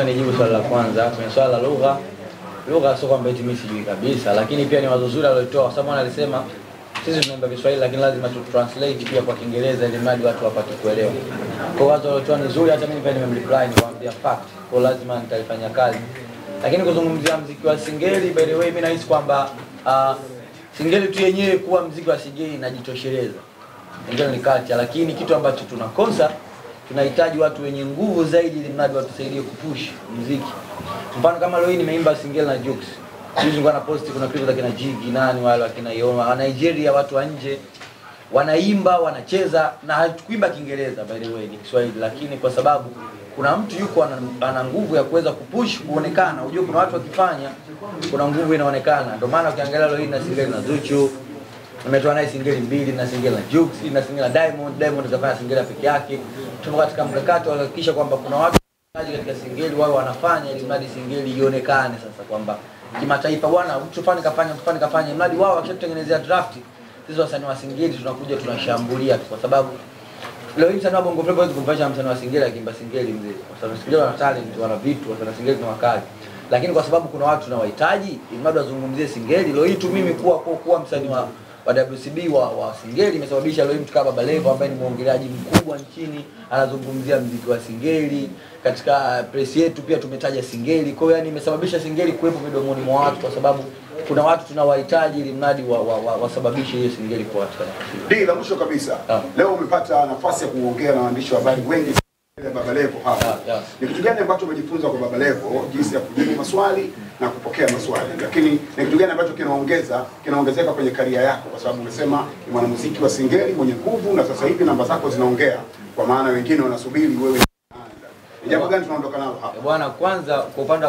Nijibu swali la kwanza kwenye swali la lugha. Lugha sio kwamba eti mimi sijui kabisa, lakini pia ni wazo zuri alilotoa kwa sababu alisema sisi tunaimba Kiswahili lakini lazima tu translate pia kwa Kiingereza ili mradi watu wapate kuelewa. Kwa wazo alilotoa ni zuri, hata mimi pia nimemreply ni kwambia fact. Kwa lazima nitalifanya kazi. Lakini kuzungumzia muziki wa Singeli, by the way mimi nahisi kwamba Singeli tu yenyewe kuwa muziki wa Singeli inajitosheleza. Ndio ni kati, lakini kitu ambacho tunakosa tunahitaji watu wenye nguvu zaidi ili mradi watusaidie kupush muziki. Mfano kama leo hii nimeimba Singeli na Jux. Hizi nilikuwa na post kuna clip za kina Jiggy nani wale wakina Yoma wa Nigeria, watu wa nje wanaimba, wanacheza na hatukuimba Kiingereza by the way ni Kiswahili, lakini kwa sababu kuna mtu yuko ana nguvu ya kuweza kupush kuonekana. Unajua kuna watu wakifanya kuna nguvu inaonekana. Ndio maana ukiangalia leo hii na Singeli na Zuchu nimetoa naye Singeli 2 na Singeli na Jux na Singeli na Diamond atafanya Singeli peke yake. Tupo katika mkakati wa kuhakikisha kwamba kuna watu katika Singeli wao wanafanya ili mradi Singeli ionekane sasa kwamba kimataifa bwana mtu fulani kafanya mradi wao wakishatengenezea draft. Sisi wasanii wa Singeli tunakuja tunashambulia kwa sababu leo hii msanii wa Bongo Flava hawezi kumfanya msanii wa Singeli akimba Singeli mzee. Kwa sababu Singeli wana talent, wana vitu, wasanii wa Singeli ni wakali. Lakini kwa sababu kuna watu tunawahitaji ili mradi wazungumzie Singeli. Leo hii tu mimi kuwa msanii wa WCB wa Singeli imesababisha leo mtu kama Baba Levo ambaye ni muongeleaji mkubwa nchini anazungumzia muziki wa Singeli. Katika press yetu pia tumetaja Singeli. Kwa hiyo yani imesababisha Singeli kuwepo midomoni mwa watu kwa sababu kuna watu tunawahitaji ili mradi wasababishe hiyo Singeli kwa watu. Ndio la mwisho kabisa. Leo umepata nafasi ya kuongea na waandishi wa habari wengi Baba Levo hapa. Ni kitu gani ambacho umejifunza kwa Baba Levo jinsi ya kujibu maswali na kupokea maswali? Lakini ni kitu gani ambacho kinaongezeka kwenye career yako kwa sababu umesema ni mwanamuziki wa Singeli mwenye nguvu na sasa hivi namba zako zinaongea kwa maana wengine wanasubiri wewe. Ni jambo gani tunaondoka nalo hapa? Bwana, kwanza kwa upande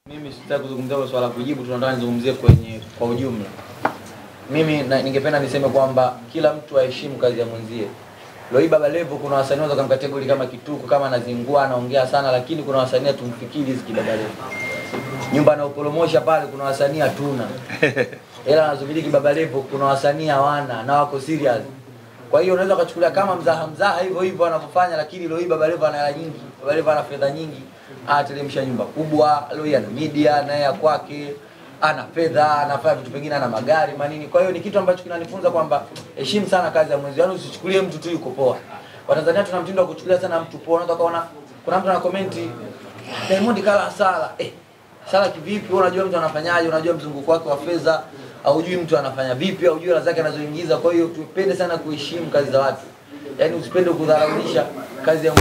mimi sitaki kuzungumzia kwa swala kujibu, tunataka nizungumzie kwa ujumla. Mimi ningependa niseme kwamba kila mtu aheshimu kazi ya mwenzie. Leo hii Baba Levo kuna wasanii wanaweza kumkategori kama kituko, kama anazingua, anaongea sana, lakini kuna wasanii tumfikiri hizi Baba Levo. Nyumba na upromosha pale kuna wasanii hatuna. Ila anazumiliki Baba Levo kuna wasanii hawana na wako serious. Kwa hiyo unaweza kuchukulia kama mzaha hivyo anapofanya, lakini leo hii Baba Levo ana hela nyingi, Baba Levo ana fedha nyingi, atelemsha nyumba kubwa, leo hii ana media na yeye kwake, ana fedha, anafanya vitu vingine, ana magari manini. Kwa hiyo ni kitu ambacho kinanifunza kwamba heshimu sana kazi ya mwenzio. Yaani usichukulie mtu tu yuko poa. Watanzania tuna mtindo wa kuchukulia sana mtu poa. Unaweza kaona kuna mtu ana comment Diamond kala sala. Sala kivipi? Unajua mtu anafanyaje? Unajua mzunguko wake wa fedha, au hujui mtu anafanya vipi, au hujui hela zake anazoingiza. Kwa hiyo tupende sana kuheshimu kazi za watu. Yaani usipende kudharaulisha kazi ya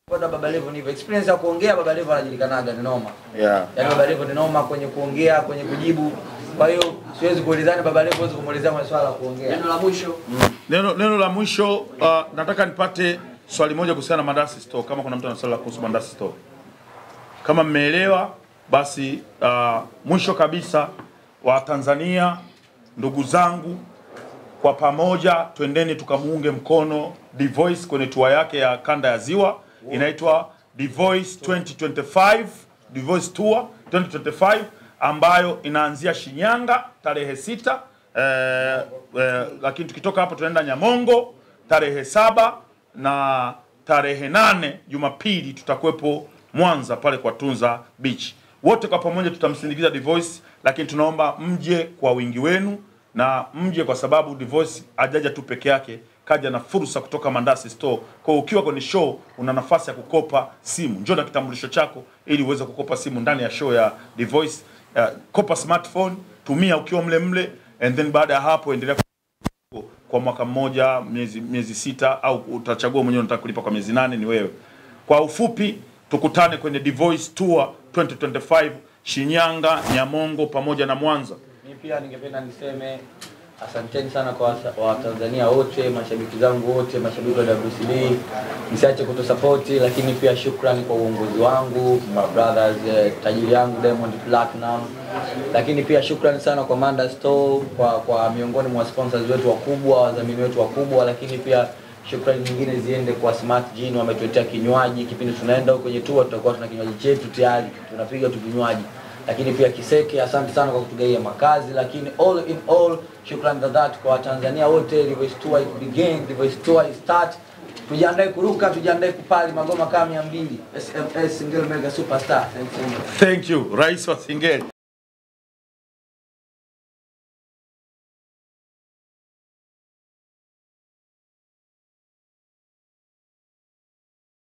kwa Baba Levo ni experience ya kuongea. Baba Levo anajulikanaga ni noma. Yaani Baba Levo ni noma kwenye kuongea, kwenye kujibu. Kwa hiyo siwezi kuelezana Baba Levo, siwezi kumuelezea maswala ya kuongea. Neno la mwisho. Neno la mwisho nataka nipate swali moja kuhusiana na Mandasi Store, kama kuna mtu ana swali kuhusu Mandasi Store. Kama mmeelewa basi mwisho kabisa wa Tanzania, ndugu zangu, kwa pamoja twendeni tukamuunge mkono The Voice kwenye tour yake ya kanda ya Ziwa. Inaitwa The Voice 2025, The Voice Tour 2025 ambayo inaanzia Shinyanga tarehe 6, lakini tukitoka hapo tunaenda Nyamongo tarehe 7 na tarehe 8 Jumapili tutakuwepo Mwanza pale kwa Tunza Beach. Wote kwa pamoja tutamsindikiza The Voice, lakini tunaomba mje kwa wingi wenu na mje kwa sababu The Voice hajaja tu peke yake, kaja na fursa kutoka Mandasi Store. Kwa ukiwa kwenye show una nafasi ya kukopa simu. Njoo na kitambulisho chako ili uweze kukopa simu ndani ya show ya The Voice. Kopa smartphone, tumia ukiwa mle and then baada ya hapo endelea kwa mwaka mmoja, miezi 6 au utachagua mwenyewe unataka kulipa kwa miezi 8, ni wewe. Kwa ufupi tukutane kwenye The Voice Tour 2025 Shinyanga, Nyamongo pamoja na Mwanza. Mimi pia ningependa niseme asanteni sana kwa Watanzania wote, mashabiki zangu wote, mashabiki wa WCB. Msiache kutusupport, lakini pia shukrani kwa uongozi wangu, my brothers, tajiri yangu Diamond Platinum. Lakini pia shukrani sana kwa Mandasi Store, kwa miongoni mwa sponsors wetu wakubwa, wadhamini wetu wakubwa, lakini pia shukrani nyingine ziende kwa Smart Gin, wametuletea kinywaji. Kipindi tunaenda huko kwenye tour tutakuwa tuna kinywaji chetu tayari, tunapiga tu kinywaji. Lakini pia Kiseke, asante sana kwa kutugaia makazi. Lakini all in all, shukrani za dhati kwa Tanzania wote. The Voice Tour it begin, The Voice Tour it start. Tujiandae kuruka, tujiandae kupali magoma kama 200. SMS Singeli Mega Superstar. Thank you. Rais wa Singeli.